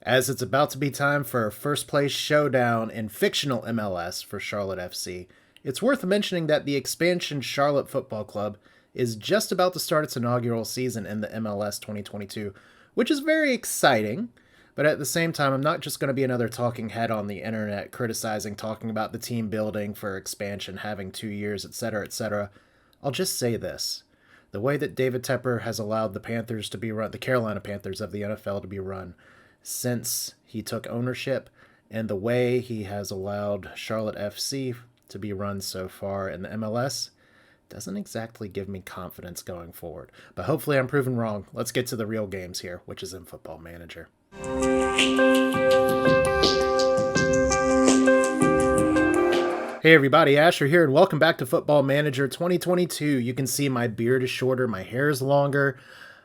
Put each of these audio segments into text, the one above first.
as it's about to be time for a first place showdown in fictional MLS for Charlotte FC. It's worth mentioning that the expansion Charlotte Football Club is just about to start its inaugural season in the MLS 2022, which is very exciting. But at the same time, I'm not just going to be another talking head on the internet criticizing, talking about the team building for expansion, having 2 years, etc., etc. I'll just say this. The way that David Tepper has allowed the Panthers to be run, the Carolina Panthers of the NFL to be run, since he took ownership, and the way he has allowed Charlotte FC to be run so far in the MLS doesn't exactly give me confidence going forward. But hopefully I'm proven wrong. Let's get to the real games here, which is in Football Manager. Hey everybody, Asher here, and welcome back to Football Manager 2022. You can see my beard is shorter, my hair is longer,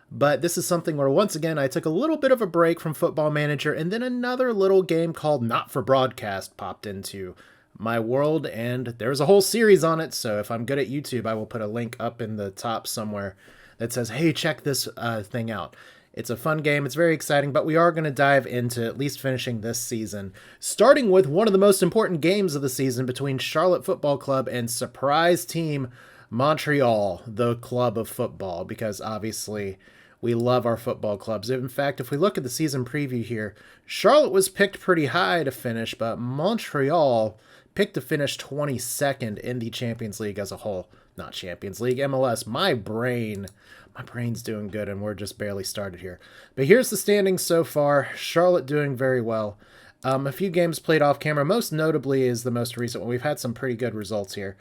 but this is something where once again I took a little bit of a break from Football Manager, and then another little game called Not For Broadcast popped into my world, and there's a whole series on it, so if I'm good at YouTube, I will put a link up in the top somewhere that says, hey, check this thing out. It's a fun game. It's very exciting, but we are going to dive into at least finishing this season, starting with one of the most important games of the season between Charlotte Football Club and surprise team Montreal, the club of football, because obviously we love our football clubs. In fact, if we look at the season preview here, Charlotte was picked pretty high to finish, but Montreal picked to finish 22nd in the Champions League as a whole. Not Champions League, MLS. My brain's doing good, and we're just barely started here. But here's the standings so far. Charlotte doing very well. A few games played off camera. Most notably is the most recent one. We've had some pretty good results here.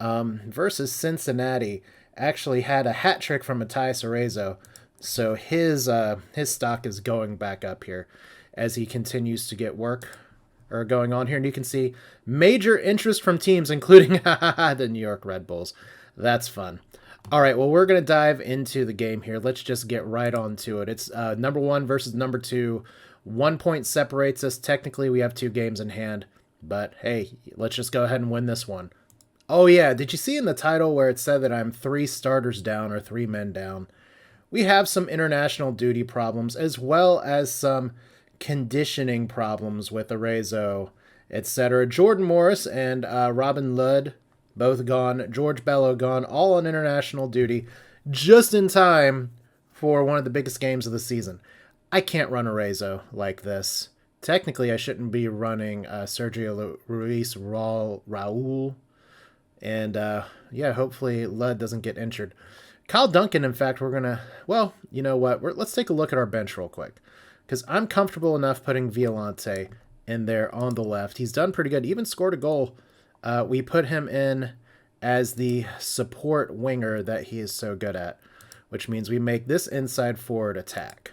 Versus Cincinnati, actually had a hat trick from Matthias Arezzo. So his stock is going back up here as he continues to get work going on here. And you can see major interest from teams, including the New York Red Bulls. That's fun. All right, well, we're going to dive into the game here. Let's just get right on to it. It's number one versus number two. 1 point separates us. Technically, we have 2 games in hand. But, hey, let's just go ahead and win this one. Oh, yeah, did you see in the title where it said that I'm 3 starters down or 3 men down? We have some international duty problems as well as some conditioning problems with Arezzo, etc. Jordan Morris and Robin Ludd both gone. George Bello gone, all on international duty, just in time for one of the biggest games of the season. I can't run Arezzo like this. Technically, I shouldn't be running Sergio Ruiz Raul. And, yeah, hopefully Ludd doesn't get injured. Kyle Duncan, in fact, we're going to... Well, you know what? Let's take a look at our bench real quick. Because I'm comfortable enough putting Violante in there on the left. He's done pretty good. He even scored a goal. We put him in as the support winger that he is so good at, which means we make this inside forward attack.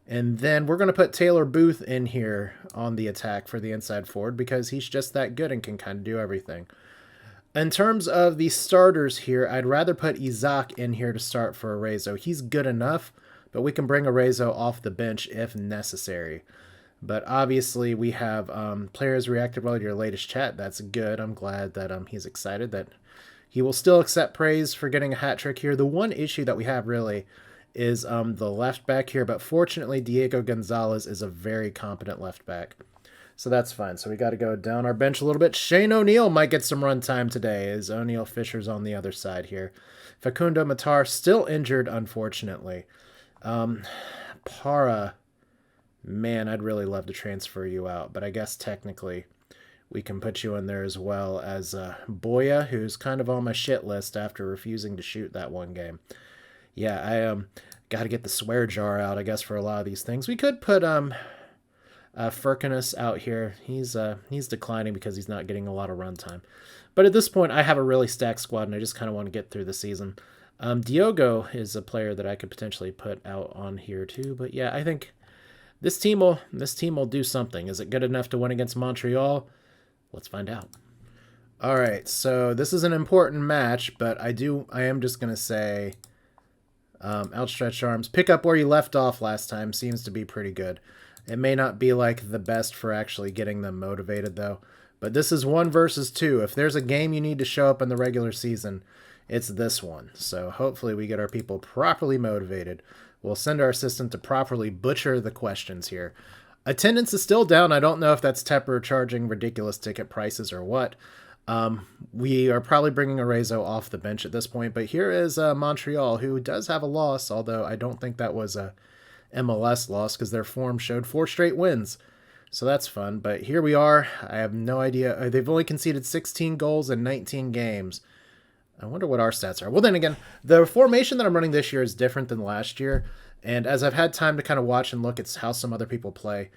And then we're going to put Taylor Booth in here on the attack for the inside forward because he's just that good and can kind of do everything. In terms of the starters here, I'd rather put Isaac in here to start for Arezzo. He's good enough, but we can bring Arezzo off the bench if necessary. But obviously we have players reacted well to your latest chat. That's good. I'm glad that he's excited that he will still accept praise for getting a hat trick here. The one issue that we have really is the left back here, but fortunately Diego Gonzalez is a very competent left back. So that's fine. So we got to go down our bench a little bit. Shane O'Neill might get some run time today as O'Neill Fisher's on the other side here. Facundo Matar still injured, unfortunately. Para, man, I'd really love to transfer you out, but I guess technically we can put you in there as well as Boya, who's kind of on my shit list after refusing to shoot that one game. Yeah, I got to get the swear jar out, I guess, for a lot of these things. We could put Furkinus out here. He's declining because he's not getting a lot of run time. But at this point, I have a really stacked squad, and I just kind of want to get through the season. Diogo is a player that I could potentially put out on here too. But yeah, I think this team will do something. Is it good enough to win against Montreal? Let's find out. All right, so this is an important match, but I am just gonna say, outstretched arms. Pick up where you left off last time seems to be pretty good. It may not be like the best for actually getting them motivated though. But this is 1 versus 2. If there's a game you need to show up in the regular season, it's this one. So hopefully we get our people properly motivated. We'll send our assistant to properly butcher the questions here. Attendance is still down. I don't know if that's Tepper charging ridiculous ticket prices or what. We are probably bringing Arezzo off the bench at this point, but here is Montreal, who does have a loss, although I don't think that was a MLS loss because their form showed 4 straight wins. So that's fun, but here we are. I have no idea. They've only conceded 16 goals in 19 games. I wonder what our stats are. Well, then again, the formation that I'm running this year is different than last year. And as I've had time to kind of watch and look at how some other people play,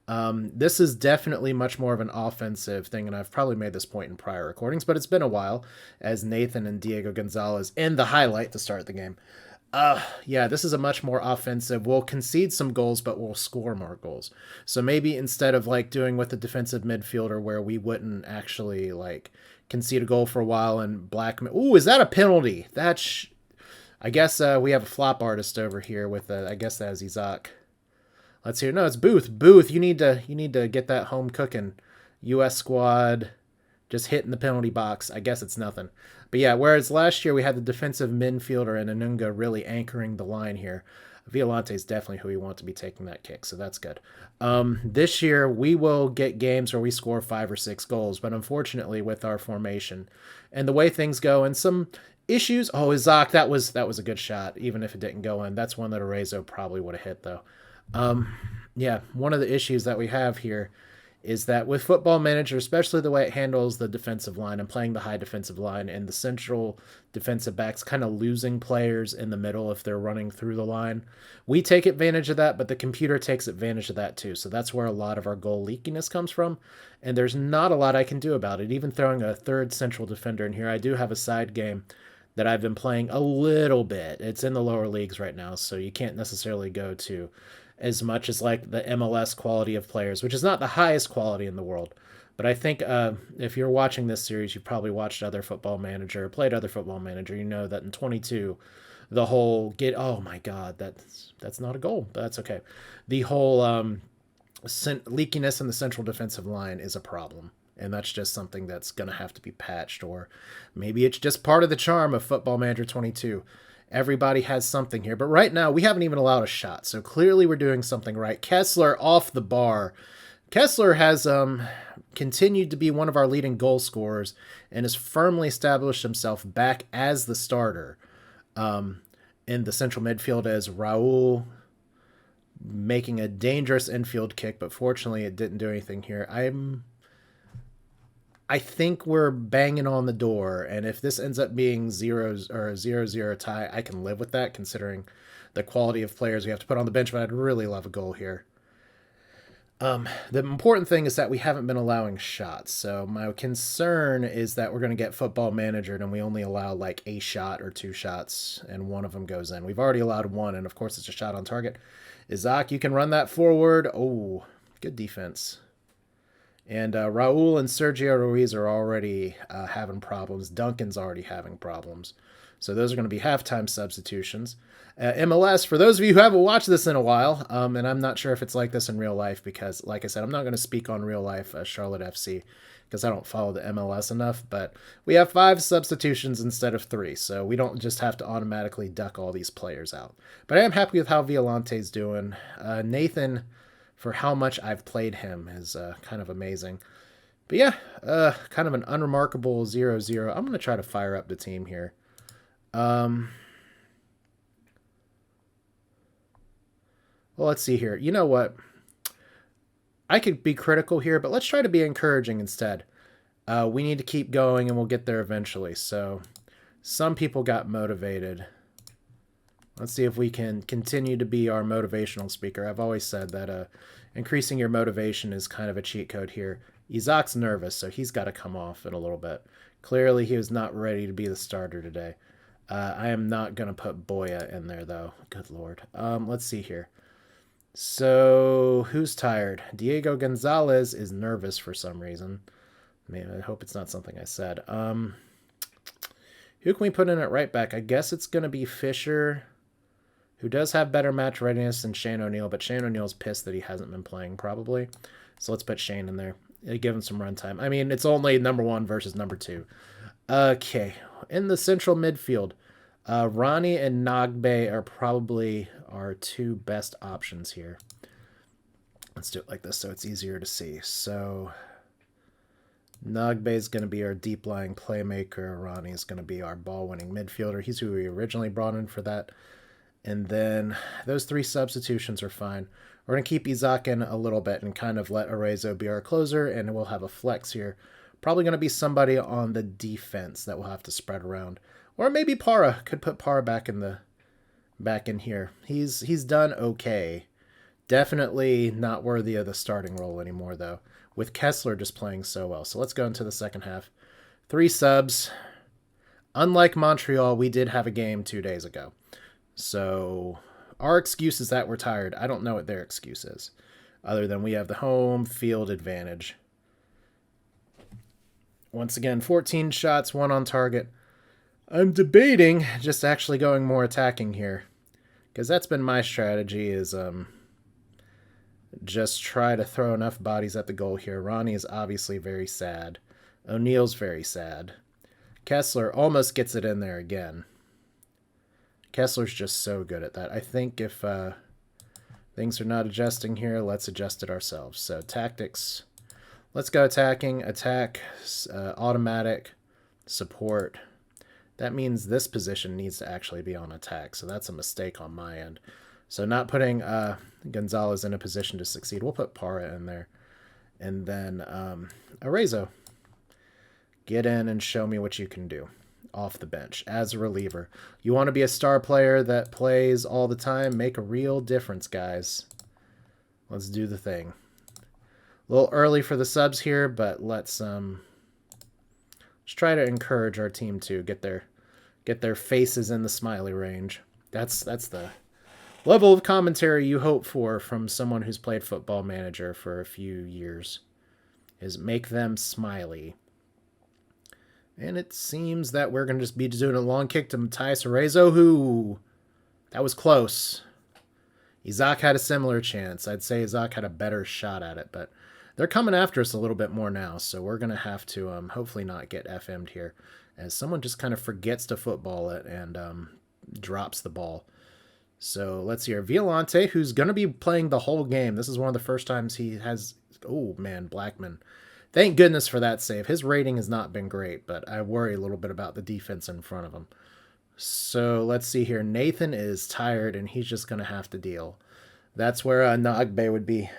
this is definitely much more of an offensive thing. And I've probably made this point in prior recordings, but it's been a while as Nathan and Diego Gonzalez in the highlight to start the game. Yeah, this is a much more offensive. We'll concede some goals, but we'll score more goals. So maybe instead of like doing with the defensive midfielder where we wouldn't actually like concede a goal for a while and blackmail. Ooh, is that a penalty? That's, I guess we have a flop artist over here with, I guess that is Isaac. Let's hear. No, it's Booth. Booth, you need to get that home cooking. U.S. squad just hitting the penalty box. I guess it's nothing. But yeah, whereas last year we had the defensive midfielder and Inaugural really anchoring the line here. Violante is definitely who we want to be taking that kick, so that's good. This year we will get games where we score 5 or 6 goals, but unfortunately with our formation and the way things go and some issues. Oh, Isaac, that was a good shot, even if it didn't go in. That's one that Arezzo probably would have hit though. Yeah, one of the issues that we have here is that with Football Manager, especially the way it handles the defensive line and playing the high defensive line and the central defensive backs kind of losing players in the middle if they're running through the line, we take advantage of that, but the computer takes advantage of that too. So that's where a lot of our goal leakiness comes from, and there's not a lot I can do about it. Even throwing a third central defender in here, I do have a side game that I've been playing a little bit. It's in the lower leagues right now, so you can't necessarily go to as much as like the MLS quality of players, which is not the highest quality in the world. But I think if you're watching this series, you've probably watched other Football Manager, played other Football Manager. You know that in 22, the whole oh my God, that's not a goal, but that's okay. The whole leakiness in the central defensive line is a problem. And that's just something that's going to have to be patched, or maybe it's just part of the charm of Football Manager 22. Everybody has something here. But right now, we haven't even allowed a shot. So clearly we're doing something right. Kessler off the bar. Kessler has continued to be one of our leading goal scorers and has firmly established himself back as the starter in the central midfield as Raul making a dangerous infield kick. But fortunately, it didn't do anything here. I think we're banging on the door, and if this ends up being 0-0 tie, I can live with that, considering the quality of players we have to put on the bench, but I'd really love a goal here. The important thing is that we haven't been allowing shots, so my concern is that we're going to get Football Managered, and we only allow like a shot or 2 shots, and one of them goes in. We've already allowed 1, and of course it's a shot on target. Isaac, you can run that forward. Oh, good defense. And Raul and Sergio Ruiz are already having problems. Duncan's already having problems. So those are going to be halftime substitutions. MLS, for those of you who haven't watched this in a while, and I'm not sure if it's like this in real life because, like I said, I'm not going to speak on real life Charlotte FC because I don't follow the MLS enough, but we have 5 substitutions instead of 3, so we don't just have to automatically duck all these players out. But I am happy with how Violante's doing. Nathan, for how much I've played him, is kind of amazing. But yeah, kind of an unremarkable 0-0. I'm going to try to fire up the team here. Well, let's see here. You know what? I could be critical here, but let's try to be encouraging instead. We need to keep going, and we'll get there eventually. So some people got motivated. Let's see if we can continue to be our motivational speaker. I've always said that increasing your motivation is kind of a cheat code here. Isaac's nervous, so he's got to come off in a little bit. Clearly, he was not ready to be the starter today. I am not going to put Boya in there, though. Good Lord. Let's see here. So, who's tired? Diego Gonzalez is nervous for some reason. Man, I hope it's not something I said. Who can we put in at right back? I guess it's going to be Fisher, who does have better match readiness than Shane O'Neill, but Shane O'Neill's pissed that he hasn't been playing, probably. So let's put Shane in there. Give him some run time. I mean, it's only number 1 versus number 2. Okay, in the central midfield, Ronnie and Nagbe are probably our 2 best options here. Let's do it like this so it's easier to see. So Nagbe is going to be our deep-lying playmaker. Ronnie is going to be our ball-winning midfielder. He's who we originally brought in for that. And then those 3 substitutions are fine. We're going to keep Isaac in a little bit and kind of let Arezzo be our closer, and we'll have a flex here. Probably going to be somebody on the defense that we'll have to spread around. Or maybe Para. Could put Para back in here. He's done okay. Definitely not worthy of the starting role anymore, though, with Kessler just playing so well. So let's go into the second half. 3 subs. Unlike Montreal, we did have a game 2 days ago. So our excuse is that we're tired. I don't know what their excuse is, other than we have the home field advantage. Once again, 14 shots, 1 on target. I'm debating just actually going more attacking here, because that's been my strategy, is just try to throw enough bodies at the goal here. Ronnie is obviously very sad. O'Neill's very sad. Kessler almost gets it in there again. Kessler's just so good at that. I think if things are not adjusting here, let's adjust it ourselves. So tactics. Let's go attacking. Attack. Automatic. Support. That means this position needs to actually be on attack. So that's a mistake on my end. So not putting Gonzalez in a position to succeed. We'll put Para in there. And then Arezzo. Get in and show me what you can do off the bench as a reliever. You want to be a star player that plays all the time? Make a real difference, guys. Let's do the thing. A little early for the subs here, but let's try to encourage our team to get their faces in the smiley range. That's the level of commentary you hope for from someone who's played Football Manager for a few years, is make them smiley. And it seems that we're going to just be doing a long kick to Matthias Arezzo, who... That was close. Isaac had a similar chance. I'd say Isaac had a better shot at it, but they're coming after us a little bit more now, so we're going to have to hopefully not get FM'd here, as someone just kind of forgets to football it and drops the ball. So let's see here. Violante, who's going to be playing the whole game. This is one of the first times he has... Oh, man, Blackman. Thank goodness for that save. His rating has not been great, but I worry a little bit about the defense in front of him. So let's see here. Nathan is tired, and he's just going to have to deal. That's where Nagbe would be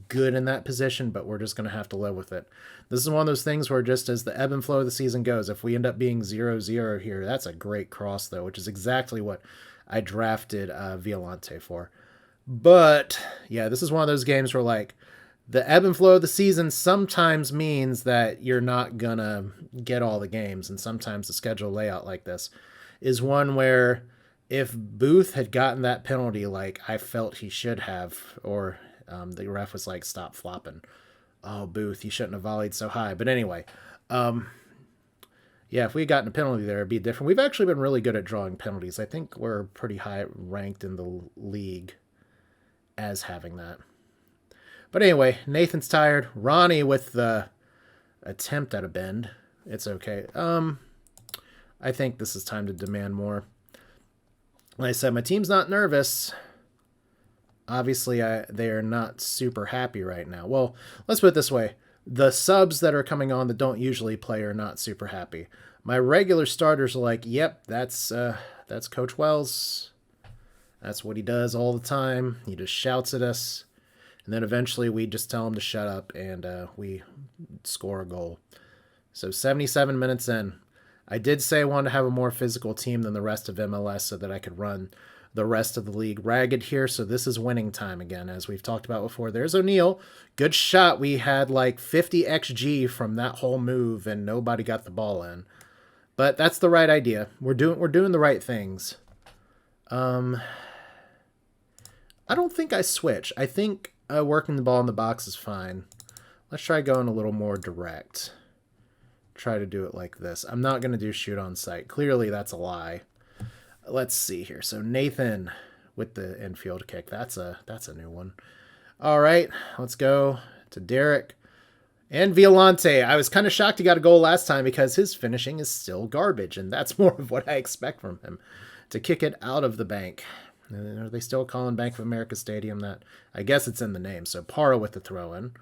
good in that position, but we're just going to have to live with it. This is one of those things where just as the ebb and flow of the season goes, if we end up being 0-0 here, that's a great cross, though, which is exactly what I drafted Violante for. But, yeah, this is one of those games where, like, the ebb and flow of the season sometimes means that you're not going to get all the games, and sometimes the schedule layout like this is one where if Booth had gotten that penalty like I felt he should have, or the ref was like, stop flopping. Oh, Booth, you shouldn't have volleyed so high. But anyway, yeah, if we had gotten a penalty there, it'd be different. We've actually been really good at drawing penalties. I think we're pretty high ranked in the league as having that. But anyway, Nathan's tired. Ronnie with the attempt at a bend. It's okay. I think this is time to demand more. Like I said, my team's not nervous. Obviously, they are not super happy right now. Well, let's put it this way. The subs that are coming on that don't usually play are not super happy. My regular starters are like, yep, that's Coach Wells. That's what he does all the time. He just shouts at us. And then eventually we just tell him to shut up, and we score a goal. So 77 minutes in. I did say I wanted to have a more physical team than the rest of MLS so that I could run the rest of the league ragged here. So this is winning time again, as we've talked about before. There's O'Neill. Good shot. We had like 50 XG from that whole move, and nobody got the ball in. But that's the right idea. We're doing the right things. I don't think I switch. I think working the ball in the box is fine. Let's try going a little more direct. Try to do it like this. I'm not going to do shoot on sight. Clearly, that's a lie. Let's see here. So Nathan with the infield kick. That's a new one. All right, let's go to Derek and Violante. I was kind of shocked he got a goal last time because his finishing is still garbage, and that's more of what I expect from him, to kick it out of the bank. Are they still calling Bank of America Stadium that? I guess it's in the name. So Para with the throw-in.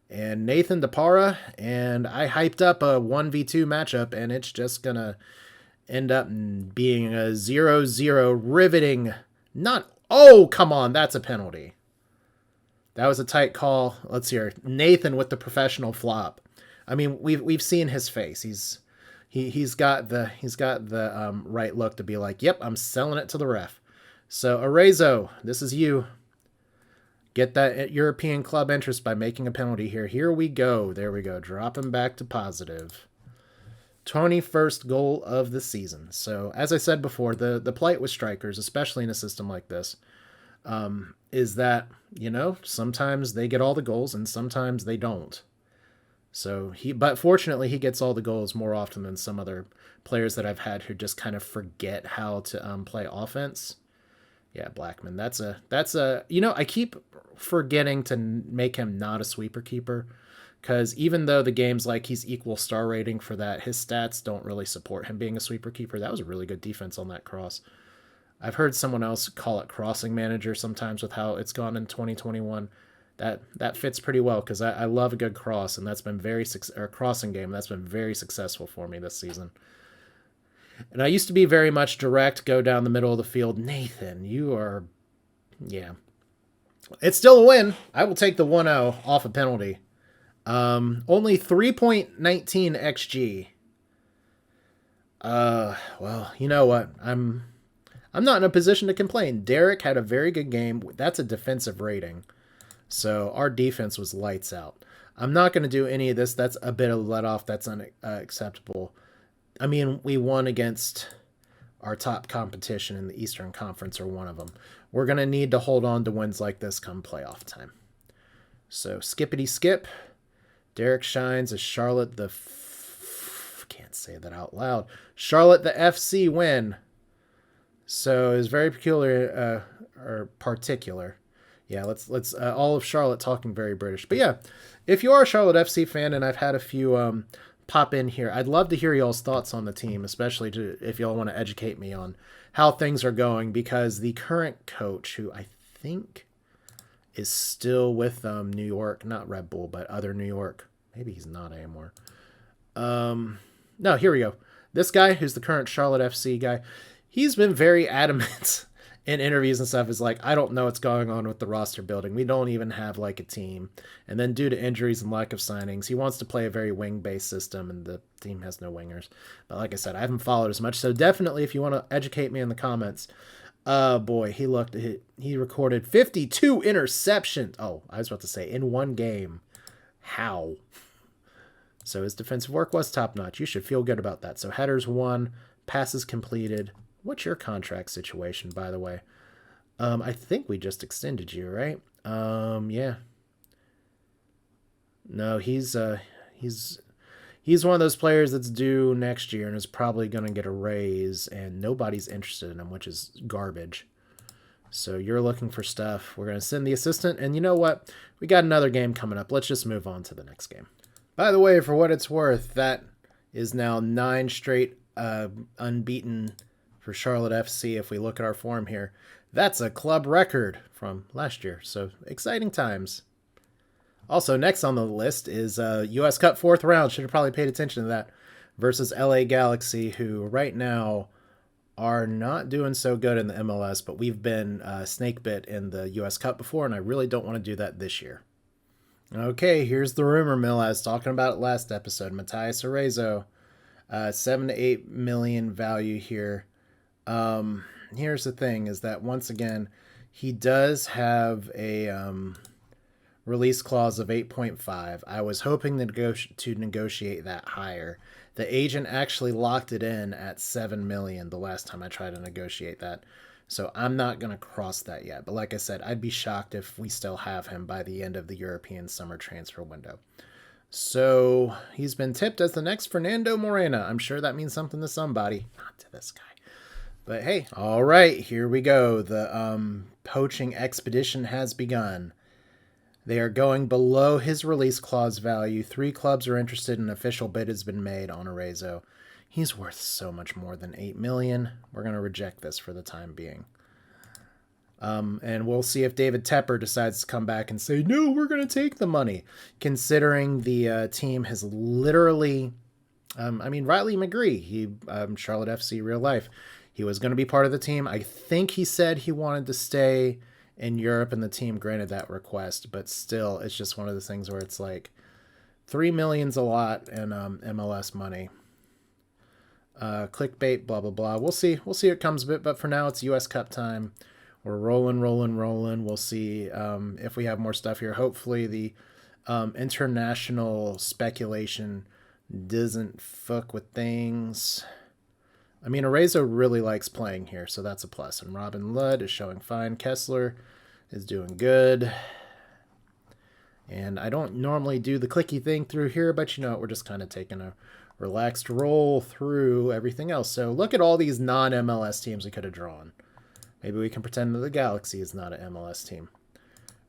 And Nathan to Para. And I hyped up a 1v2 matchup, and it's just going to end up being a 0-0 riveting. Not... Oh, come on. That's a penalty. That was a tight call. Let's hear Nathan with the professional flop. I mean, we've seen his face. He's got the right look to be like, yep, I'm selling it to the ref. So Arezzo, this is you. Get that European club interest by making a penalty here. Here we go. There we go. Dropping back to positive. 21st goal of the season. So as I said before, the plight with strikers, especially in a system like this, is that, sometimes they get all the goals and sometimes they don't. So but fortunately he gets all the goals more often than some other players that I've had who just kind of forget how to play offense. Yeah, Blackman. That's a. I keep forgetting to make him not a sweeper keeper, because even though the game's like he's equal star rating for that, his stats don't really support him being a sweeper keeper. That was a really good defense on that cross. I've heard someone else call it crossing manager sometimes with how it's gone in 2021. That fits pretty well because I love a good cross, and that's been crossing game. That's been very successful for me this season. And I used to be very much direct, go down the middle of the field. Nathan, you are... Yeah. It's still a win. I will take the 1-0 off a penalty. Only 3.19 XG. Well, you know what? I'm not in a position to complain. Derek had a very good game. That's a defensive rating. So our defense was lights out. I'm not going to do any of this. That's a bit of let off. That's unacceptable. I mean, we won against our top competition in the Eastern Conference, or one of them. We're going to need to hold on to wins like this come playoff time. So, skippity skip. Derek shines as Charlotte can't say that out loud. Charlotte the FC win. So, it's very peculiar, or particular. Yeah, let's all of Charlotte talking very British. But yeah, if you are a Charlotte FC fan, and I've had a few pop in here, I'd love to hear y'all's thoughts on the team, especially if y'all want to educate me on how things are going, because the current coach, who I think is still with New York, not Red Bull, but other New York. Maybe he's not anymore. No, here we go. This guy, who's the current Charlotte FC guy, he's been very adamant in interviews and stuff, is like, I don't know what's going on with the roster building. We don't even have like a team. And then due to injuries and lack of signings, he wants to play a very wing-based system, and the team has no wingers. But like I said, I haven't followed as much. So definitely, if you want to educate me in the comments, boy, he recorded 52 interceptions. Oh, I was about to say in one game. How? So his defensive work was top-notch. You should feel good about that. So headers 1, passes completed. What's your contract situation, by the way? I think we just extended you, right? Yeah. No, he's one of those players that's due next year and is probably going to get a raise, and nobody's interested in him, which is garbage. So you're looking for stuff. We're going to send the assistant, and you know what? We got another game coming up. Let's just move on to the next game. By the way, for what it's worth, that is now 9 straight unbeaten for Charlotte FC. If we look at our form here, that's a club record from last year. So exciting times. Also, next on the list is U.S. Cup 4th round. Should have probably paid attention to that. Versus LA Galaxy, who right now are not doing so good in the MLS, but we've been snake bit in the U.S. Cup before, and I really don't want to do that this year. Okay, here's the rumor mill. I was talking about it last episode. Matías Arezzo, 7 to 8 million value here. Here's the thing, is that once again, he does have a release clause of 8.5. I was hoping to negotiate that higher. The agent actually locked it in at 7 million the last time I tried to negotiate that. So I'm not going to cross that yet. But like I said, I'd be shocked if we still have him by the end of the European summer transfer window. So he's been tipped as the next Fernando Morena. I'm sure that means something to somebody. Not to this guy. But hey, all right, here we go. The poaching expedition has begun. They are going below his release clause value. 3 clubs are interested, and an official bid has been made on Arezzo. He's worth so much more than 8 million. We're going to reject this for the time being. And we'll see if David Tepper decides to come back and say, no, we're going to take the money, considering the team has literally, Riley McGree, Charlotte FC real life, he was going to be part of the team. I think he said he wanted to stay in Europe, and the team granted that request, but still, it's just one of those things where it's like $3 million's a lot in MLS money. Clickbait, blah, blah, blah. We'll see what comes of it, but for now, it's US Cup time. We're rolling. We'll see if we have more stuff here. Hopefully the international speculation doesn't fuck with things. I mean, Arezzo really likes playing here, so that's a plus. And Robin Ludd is showing fine. Kessler is doing good. And I don't normally do the clicky thing through here, but you know what? We're just kind of taking a relaxed roll through everything else. So look at all these non-MLS teams we could have drawn. Maybe we can pretend that the Galaxy is not an MLS team.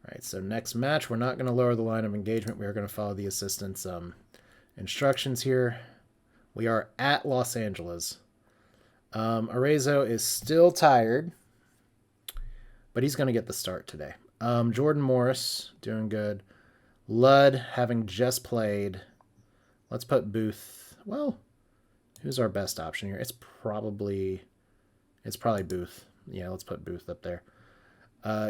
All right, so next match, we're not going to lower the line of engagement. We are going to follow the assistant's instructions here. We are at Los Angeles. Arezzo is still tired, but he's going to get the start today. Jordan Morris, doing good. Ludd, having just played. Let's put Booth. Well, who's our best option here? It's probably Booth. Yeah, let's put Booth up there.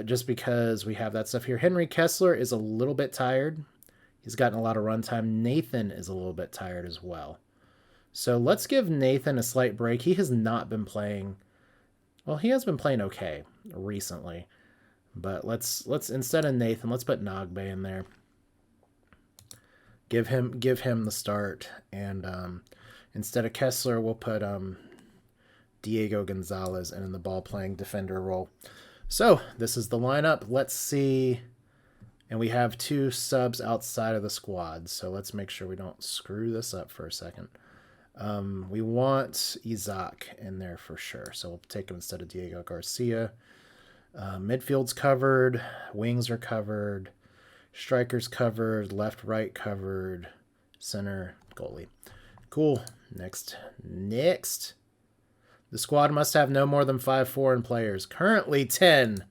Just because we have that stuff here. Henry Kessler is a little bit tired. He's gotten a lot of runtime. Nathan is a little bit tired as well. So let's give Nathan a slight break. He has not been playing. Well, he has been playing okay recently. But let's instead of Nathan, let's put Nagbe in there. Give him the start. And instead of Kessler, we'll put Diego Gonzalez in the ball-playing defender role. So this is the lineup. Let's see. And we have 2 subs outside of the squad. So let's make sure we don't screw this up for a second. We want Isaac in there for sure. So we'll take him instead of Diego Garcia. Midfield's covered. Wings are covered. Strikers covered. Left, right covered. Center, goalie. Cool. Next. The squad must have no more than 5 foreign players. Currently 10.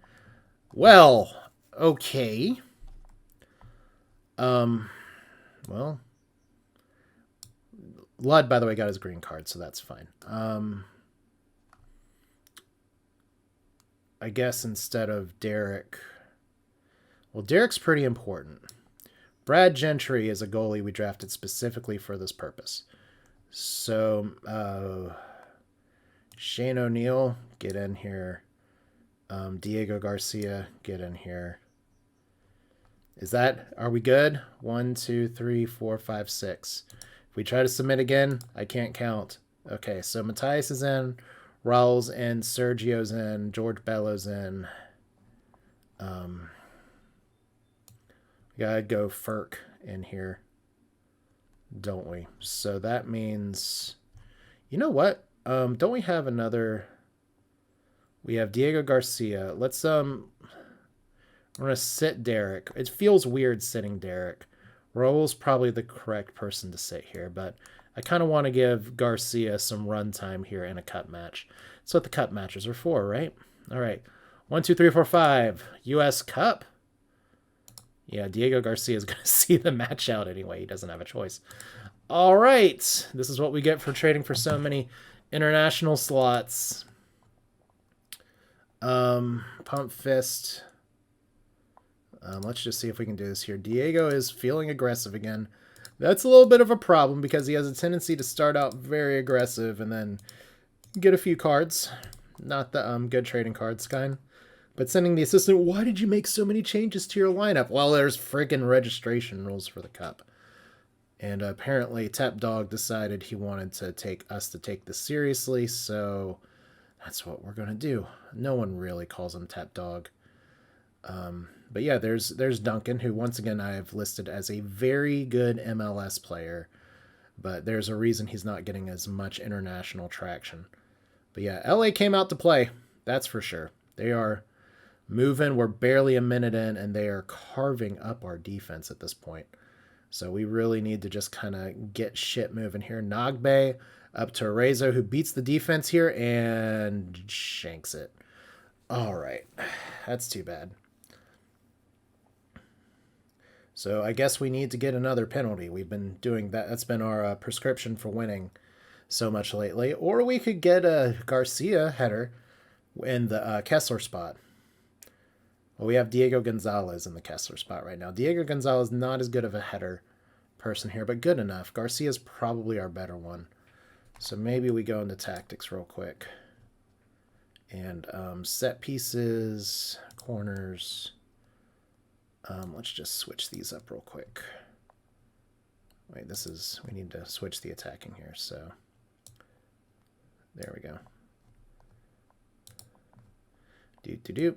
Well, okay. Well, Ludd, by the way, got his green card, so that's fine. I guess instead of Derek... Well, Derek's pretty important. Brad Gentry is a goalie we drafted specifically for this purpose. So, Shane O'Neill, get in here. Diego Garcia, get in here. Are we good? 1, 2, 3, 4, 5, 6. If we try to submit again, I can't count. Okay, so Matthias is in, Raul's in, Sergio's in, George Bello's in. We gotta go Ferk in here, don't we? So that means, you know what? Don't we have another? We have Diego Garcia. Let's we're gonna sit Derek. It feels weird sitting Derek. Raul's probably the correct person to sit here, but I kind of want to give Garcia some run time here in a cup match. That's what the cup matches are for, right? All right. 1, 2, 3, 4, 5. U.S. Cup. Yeah, Diego Garcia is going to see the match out anyway. He doesn't have a choice. All right. This is what we get for trading for so many international slots. Pump fist. Let's just see if we can do this here. Diego is feeling aggressive again. That's a little bit of a problem because he has a tendency to start out very aggressive and then get a few cards. Not the good trading cards kind. But sending the assistant, why did you make so many changes to your lineup? Well, there's friggin' registration rules for the cup. And apparently Tap Dog decided he wanted to take this seriously, so that's what we're going to do. No one really calls him Tap Dog. But yeah, there's Duncan, who once again I have listed as a very good MLS player, but there's a reason he's not getting as much international traction. But yeah, LA came out to play, that's for sure. They are moving. We're barely a minute in, and they are carving up our defense at this point. So we really need to just kind of get shit moving here. Nagbe up to Arezzo, who beats the defense here and shanks it. All right. That's too bad. So I guess we need to get another penalty. We've been doing that. That's been our prescription for winning so much lately. Or we could get a Garcia header in the Kessler spot. Well, we have Diego Gonzalez in the Kessler spot right now. Diego Gonzalez not as good of a header person here, but good enough. Garcia's probably our better one. So maybe we go into tactics real quick. And set pieces, corners. Let's just switch these up real quick. Wait, we need to switch the attacking here, so there we go. Doop.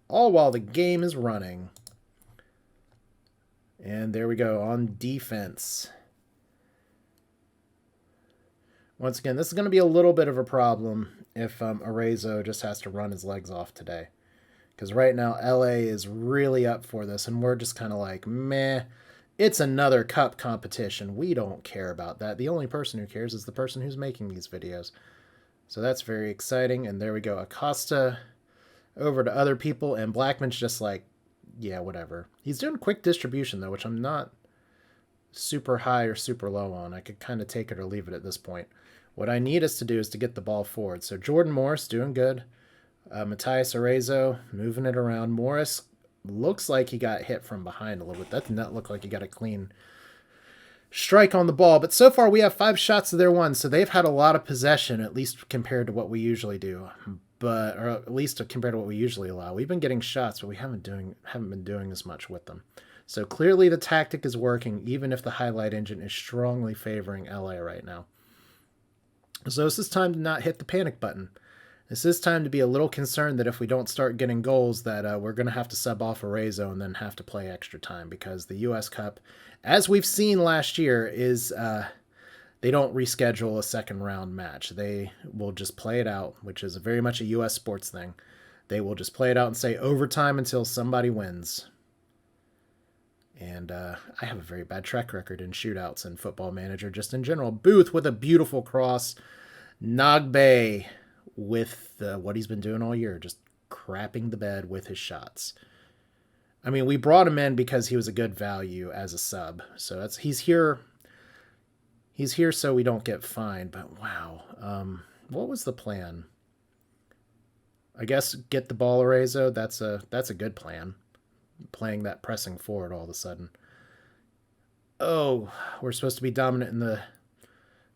All while the game is running. And there we go, on defense. Once again, this is going to be a little bit of a problem if Arezzo just has to run his legs off today. Because right now, LA is really up for this, and we're just kind of like, meh, it's another cup competition. We don't care about that. The only person who cares is the person who's making these videos. So that's very exciting, and there we go. Acosta over to other people, and Blackman's just like, yeah, whatever. He's doing quick distribution, though, which I'm not super high or super low on. I could kind of take it or leave it at this point. What I need us to do is to get the ball forward. So Jordan Morris doing good. Matías Arezzo moving it around. Morris looks like he got hit from behind a little bit. That did not look like he got a clean strike on the ball. But so far we have 5 shots to their 1. So they've had a lot of possession, at least compared to what we usually do. Or at least compared to what we usually allow. We've been getting shots, but we haven't been doing as much with them. So clearly the tactic is working, even if the highlight engine is strongly favoring LA right now. So this is time to not hit the panic button. This is time to be a little concerned that if we don't start getting goals that we're going to have to sub off Arezzo and then have to play extra time, because the U.S. Cup, as we've seen last year, is they don't reschedule a second round match. They will just play it out, which is very much a U.S. sports thing. They will just play it out and say overtime until somebody wins. And I have a very bad track record in shootouts and Football Manager, just in general. Booth with a beautiful cross. Nagbe with what he's been doing all year, just crapping the bed with his shots. I mean, we brought him in because he was a good value as a sub. So he's here so we don't get fined. But wow, what was the plan? I guess get the ball, Arezzo. That's a good plan. Playing that pressing forward all of a sudden. Oh, we're supposed to be dominant in the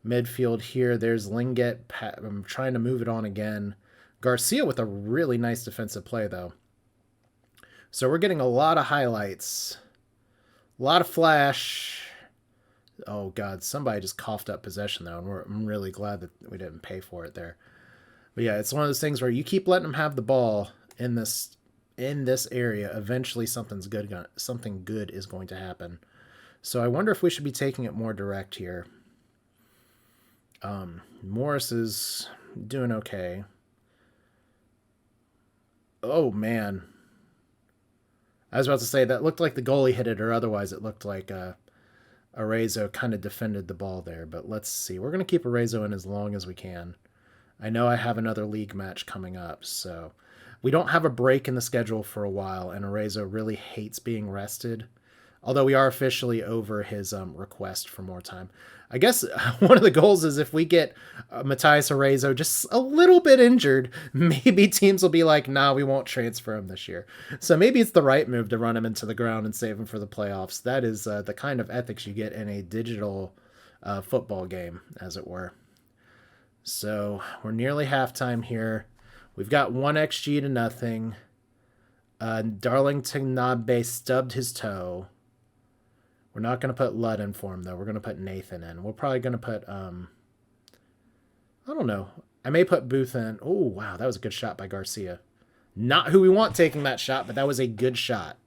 midfield here. There's Linget. I'm trying to move it on again. Garcia with a really nice defensive play, though. So we're getting a lot of highlights. A lot of flash. Oh, God. Somebody just coughed up possession, though, and I'm really glad that we didn't pay for it there. But, yeah, it's one of those things where you keep letting them have the ball in this area. Eventually something good is going to happen. So I wonder if we should be taking it more direct here. Morris is doing okay. Oh, man. I was about to say, that looked like the goalie hit it, or otherwise it looked like Arezzo kind of defended the ball there. But let's see. We're going to keep Arezzo in as long as we can. I know I have another league match coming up, so we don't have a break in the schedule for a while, and Arezzo really hates being rested. Although we are officially over his request for more time. I guess one of the goals is if we get Matías Arezzo just a little bit injured, maybe teams will be like, nah, we won't transfer him this year. So maybe it's the right move to run him into the ground and save him for the playoffs. That is the kind of ethics you get in a digital football game, as it were. So we're nearly halftime here. We've got 1 XG to nothing. Darlington Nagbe stubbed his toe. We're not going to put Ludd in for him, though. We're going to put Nathan in. We're probably going to put, I don't know. I may put Booth in. Oh, wow, that was a good shot by Garcia. Not who we want taking that shot, but that was a good shot.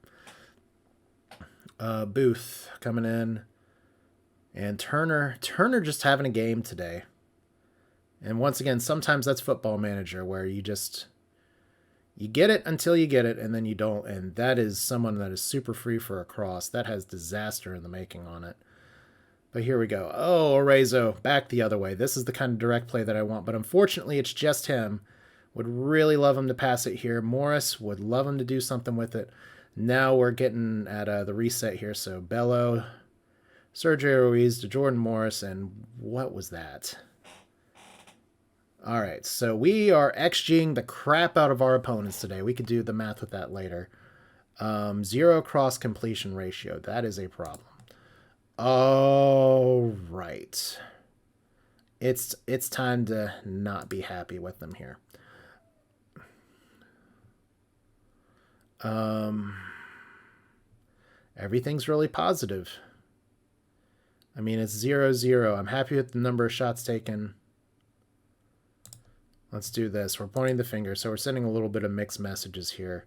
Booth coming in. And Turner just having a game today. And once again, sometimes that's Football Manager, where you get it until you get it, and then you don't. And that is someone that is super free for a cross. That has disaster in the making on it. But here we go. Oh, Arezzo, back the other way. This is the kind of direct play that I want. But unfortunately, it's just him. Would really love him to pass it here. Morris would love him to do something with it. Now we're getting at the reset here. So Bello, Sergio Ruiz to Jordan Morris, and what was that? All right, so we are XGing the crap out of our opponents today. We could do the math with that later. 0 cross completion ratio. That is a problem. Oh, right. It's time to not be happy with them here. Everything's really positive. I mean, it's 0-0. I'm happy with the number of shots taken. Let's do this. We're pointing the finger, so we're sending a little bit of mixed messages here.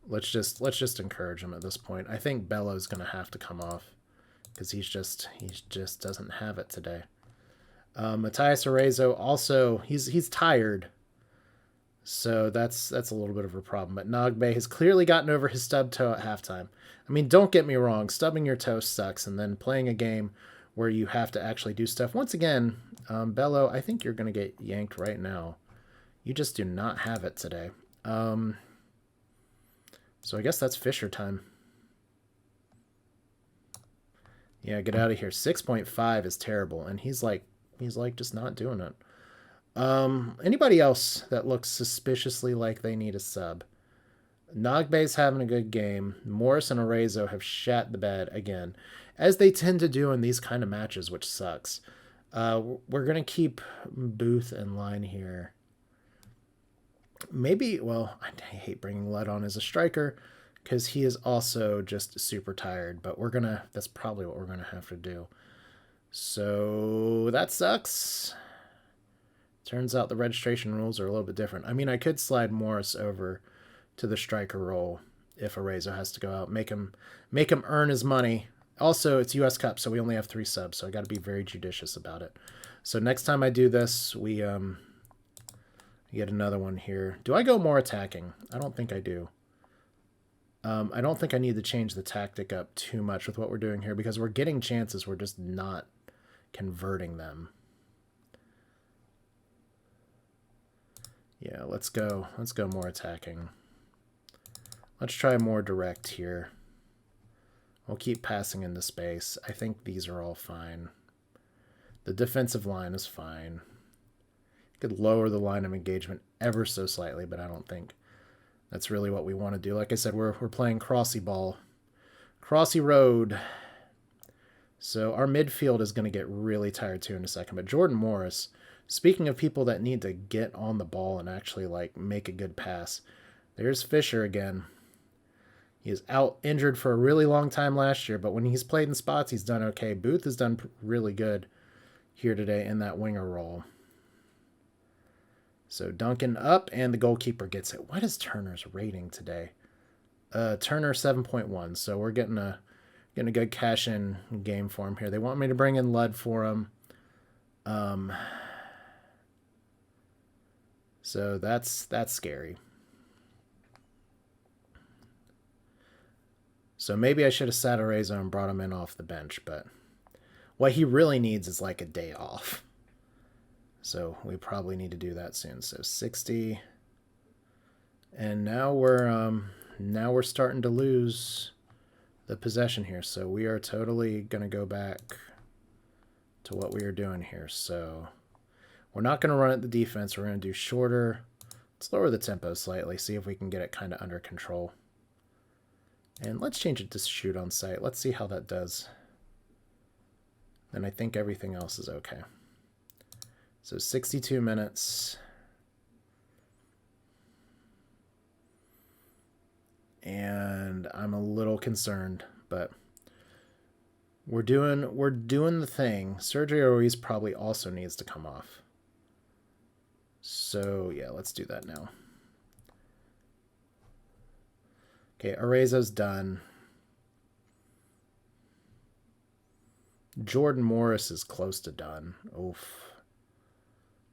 Let's just encourage him at this point. I think Bello's going to have to come off because he just doesn't have it today. Matías Arezzo also he's tired, so that's a little bit of a problem. But Nagbe has clearly gotten over his stub toe at halftime. I mean, don't get me wrong, stubbing your toe sucks, and then playing a game where you have to actually do stuff. Once again, Bello, I think you're going to get yanked right now. You just do not have it today. So I guess that's Fisher time. Yeah, get out of here. 6.5 is terrible, and he's like just not doing it. Anybody else that looks suspiciously like they need a sub? Nagbe's having a good game. Morris and Arezzo have shat the bed again, as they tend to do in these kind of matches, which sucks. We're going to keep Booth in line here. Maybe, well, I hate bringing Led on as a striker because he is also just super tired, but that's probably what we're going to have to do. So that sucks. Turns out the registration rules are a little bit different. I mean, I could slide Morris over to the striker role if Arezzo has to go out. Make him earn his money. Also, it's US Cup, so we only have 3 subs, so I got to be very judicious about it. So next time I do this, we get another one here. Do I go more attacking? I don't think I do. I don't think I need to change the tactic up too much with what we're doing here because we're getting chances. We're just not converting them. Yeah, let's go more attacking. Let's try more direct here. We'll keep passing into space. I think these are all fine. The defensive line is fine. Could lower the line of engagement ever so slightly, but I don't think that's really what we want to do. Like I said, we're playing crossy ball. Crossy road. So our midfield is going to get really tired too in a second. But Jordan Morris, speaking of people that need to get on the ball and actually like make a good pass, there's Fisher again. He is out injured for a really long time last year, but when he's played in spots, he's done okay. Booth has done really good here today in that winger role. So Duncan up, and the goalkeeper gets it. What is Turner's rating today? Turner 7.1. So we're getting a good cash in game for him here. They want me to bring in Lud for him. So that's scary. So maybe I should have sat Arezzo and brought him in off the bench, but what he really needs is like a day off. So we probably need to do that soon. So 60. And now we're starting to lose the possession here. So we are totally going to go back to what we are doing here. So we're not going to run at the defense. We're going to do shorter. Let's lower the tempo slightly, see if we can get it kind of under control. And let's change it to shoot on sight. Let's see how that does. And I think everything else is okay. So 62 minutes. And I'm a little concerned, but we're doing the thing. Sergio Ruiz probably also needs to come off. So yeah, let's do that now. Okay, Arezzo's done. Jordan Morris is close to done. Oof.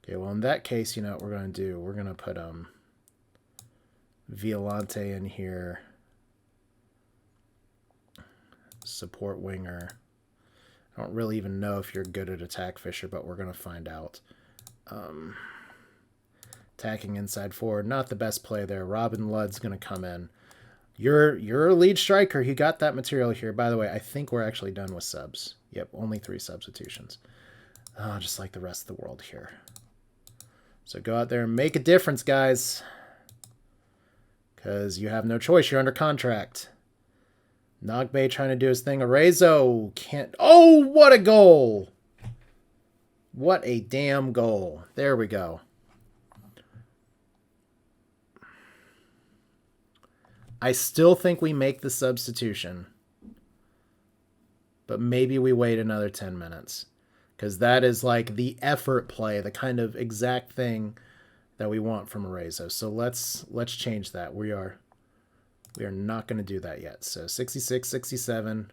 Okay, well in that case, you know what we're going to do? We're going to put Violante in here. Support winger. I don't really even know if you're good at attack Fisher, but we're going to find out. Attacking inside forward, not the best play there. Robin Ludd's going to come in. You're a lead striker. He got that material here. By the way, I think we're actually done with subs. Yep, only 3 substitutions. Just like the rest of the world here. So go out there and make a difference, guys. Because you have no choice. You're under contract. Nogbe trying to do his thing. Arezzo can't... Oh, what a goal! What a damn goal. There we go. I still think we make the substitution. But maybe we wait another 10 minutes. Because that is like the effort play, the kind of exact thing that we want from Arezzo. So let's change that. We are not going to do that yet. So 66, 67.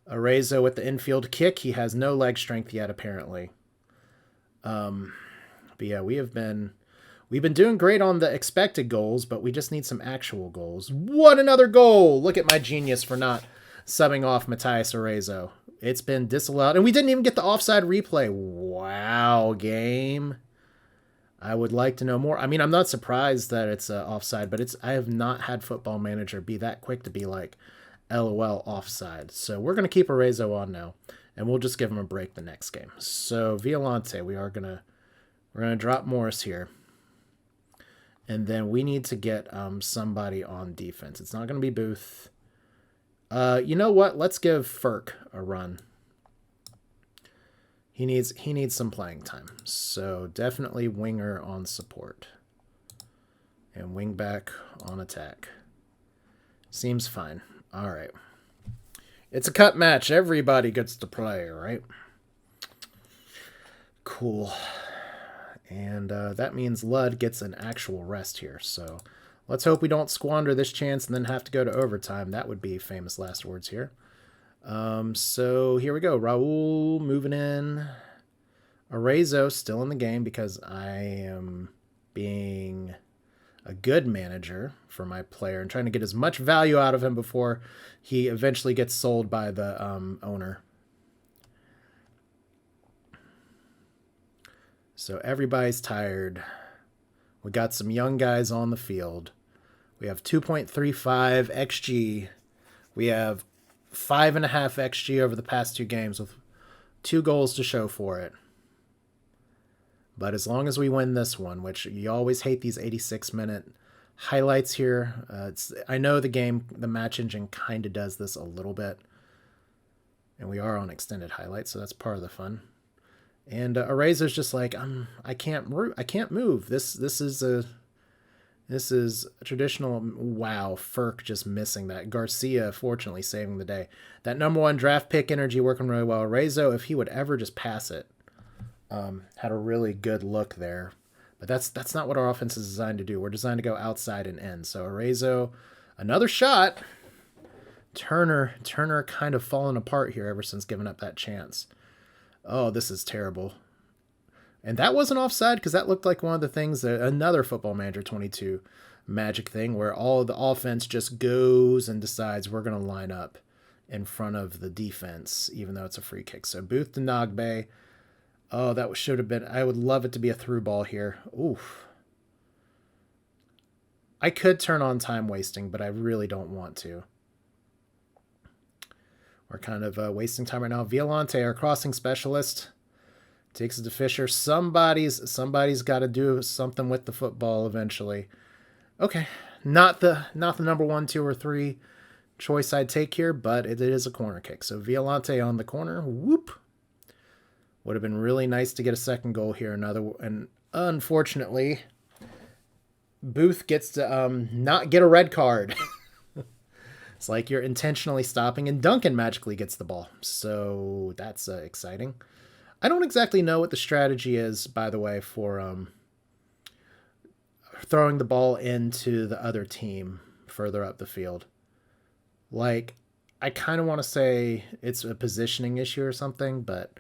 Arezzo with the infield kick. He has no leg strength yet, apparently. But yeah, we've been doing great on the expected goals, but we just need some actual goals. What another goal! Look at my genius for not subbing off Matthias Arezzo. It's been disallowed, and we didn't even get the offside replay. Wow, game. I would like to know more. I mean, I'm not surprised that it's offside, but I have not had Football Manager be that quick to be like, LOL, offside. So we're going to keep Arezzo on now, and we'll just give him a break the next game. So Violante, we're gonna drop Morris here. And then we need to get somebody on defense. It's not going to be Booth. You know what? Let's give Ferk a run. He needs some playing time. So definitely winger on support. And wing back on attack. Seems fine. All right. It's a cut match. Everybody gets to play, right? Cool. And that means Ludd gets an actual rest here. So let's hope we don't squander this chance and then have to go to overtime. That would be famous last words here. So here we go. Raul moving in. Arezzo still in the game because I am being a good manager for my player and trying to get as much value out of him before he eventually gets sold by the owner. So everybody's tired. We got some young guys on the field. We have 2.35 XG. We have 5.5 XG over the past 2 games with 2 goals to show for it. But as long as we win this one, which you always hate these 86-minute highlights here. I know the match engine kind of does this a little bit. And we are on extended highlights, so that's part of the fun. And Arezzo's just like, I can't move. This is a traditional. Wow, Ferk just missing that. Garcia fortunately saving the day. That #1 draft pick energy working really well. Arezzo, if he would ever just pass it, had a really good look there. But that's not what our offense is designed to do. We're designed to go outside and in. So Arezzo, another shot. Turner kind of fallen apart here ever since giving up that chance. Oh, this is terrible. And that wasn't offside because that looked like one of the things that another Football Manager 22 magic thing where all of the offense just goes and decides we're going to line up in front of the defense, even though it's a free kick. So Booth to Nogbe. Oh, that should have been... I would love it to be a through ball here. Oof. I could turn on time wasting, but I really don't want to. We're kind of wasting time right now. Violante, our crossing specialist, takes it to Fisher. Somebody's got to do something with the football eventually. Okay, not the #1, 2, or 3 choice I'd take here, but it is a corner kick. So Violante on the corner. Whoop. Would have been really nice to get a second goal here. And unfortunately, Booth gets to not get a red card. It's like you're intentionally stopping, and Duncan magically gets the ball. So that's exciting. I don't exactly know what the strategy is, by the way, for throwing the ball into the other team further up the field. Like, I kind of want to say it's a positioning issue or something, but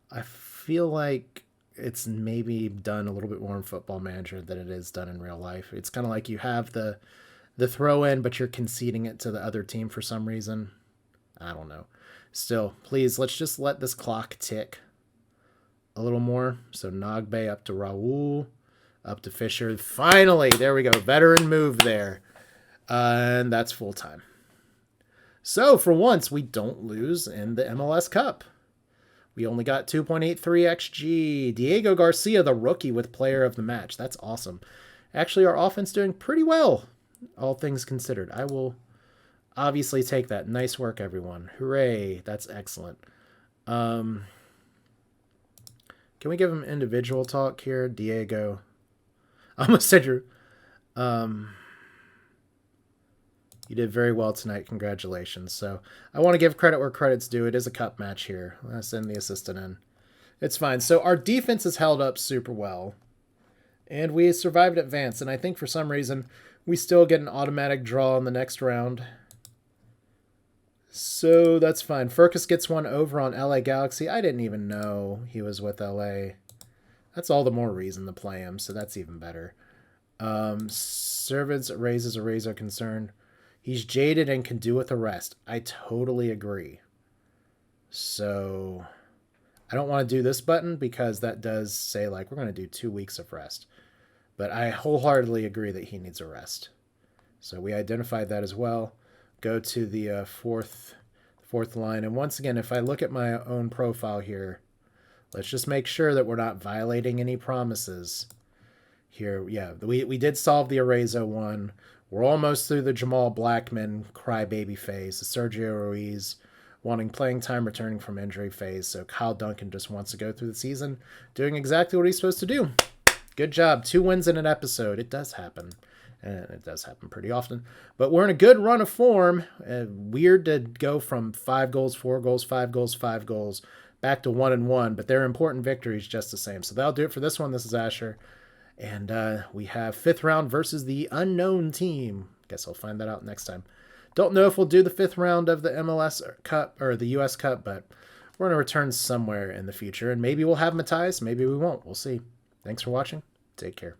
I feel like it's maybe done a little bit more in Football Manager than it is done in real life. It's kind of like you have the throw in, but you're conceding it to the other team for some reason. I don't know. Still, please, let's just let this clock tick a little more. So Nagbe up to Raul, up to Fisher. Finally, there we go. Veteran move there. And that's full time. So for once, we don't lose in the MLS Cup. We only got 2.83 XG. Diego Garcia, the rookie, with player of the match. That's awesome. Actually, our offense doing pretty well, all things considered. I will obviously take that. Nice work, everyone. Hooray. That's excellent. Can we give him individual talk here? Diego. I almost said you did very well tonight. Congratulations. So I want to give credit where credit's due. It is a cup match here. I'll send the assistant in. It's fine. So our defense has held up super well. And we survived advance. And I think for some reason we still get an automatic draw in the next round. So that's fine. Furcus gets one over on LA Galaxy. I didn't even know he was with LA. That's all the more reason to play him. So that's even better. Servants raises a razor concern. He's jaded and can do with a rest. I totally agree. So I don't want to do this button because that does say like we're going to do 2 weeks of rest. But I wholeheartedly agree that he needs a rest. So we identified that as well. Go to the fourth line. And once again, if I look at my own profile here, let's just make sure that we're not violating any promises here. Yeah, we did solve the Arezzo one. We're almost through the Jamal Blackman crybaby phase, the Sergio Ruiz wanting playing time, returning from injury phase. So Kyle Duncan just wants to go through the season doing exactly what he's supposed to do. Good job. 2 wins in an episode. It does happen. And it does happen pretty often. But we're in a good run of form. Weird to go from 5 goals, 4 goals, 5 goals, 5 goals, back to 1-1. But they're important victories just the same. So that'll do it for this one. This is Asher. And we have 5th round versus the unknown team. Guess I'll find that out next time. Don't know if we'll do the 5th round of the MLS Cup or the US Cup, but we're going to return somewhere in the future. And maybe we'll have Matthias. Maybe we won't. We'll see. Thanks for watching. Take care.